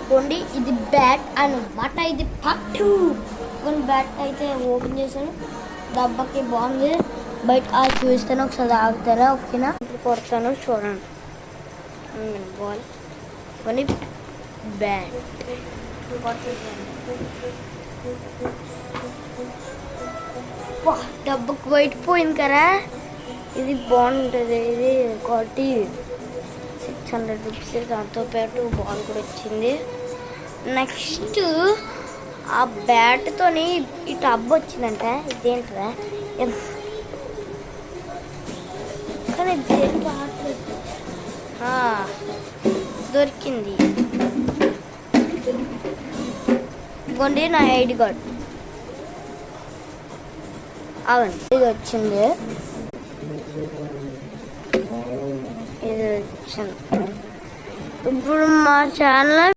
కొండి ఇది బ్యాట్ అన్నమాట. ఇది పట్టు కొన్ని బ్యాట్ అయితే ఓపెన్ చేశాను. డబ్బాకి బాగుంది. బయట చూస్తాను, ఒకసారి ఆగుతారా? ఓకేనా? కొడతాను చూడండి. బాల్ కొన్ని బ్యాట్ డబ్బుకి బయట పోయింది కదా. ఇది బాగుంటుంది. ఇది క్వాలిటీ 600 రూపీస్. దాంతో పాటు బాల్ కూడా వచ్చింది. నెక్స్ట్ ఆ బ్యాట్తోని ఈ టబ్ వచ్చిందంట. ఇదేంటరా? కానీ దొరికింది. ఇదిగోండి నా ఐడి కార్డ్. అవును, ఇది వచ్చింది. ఇప్పుడు మా ఛానల్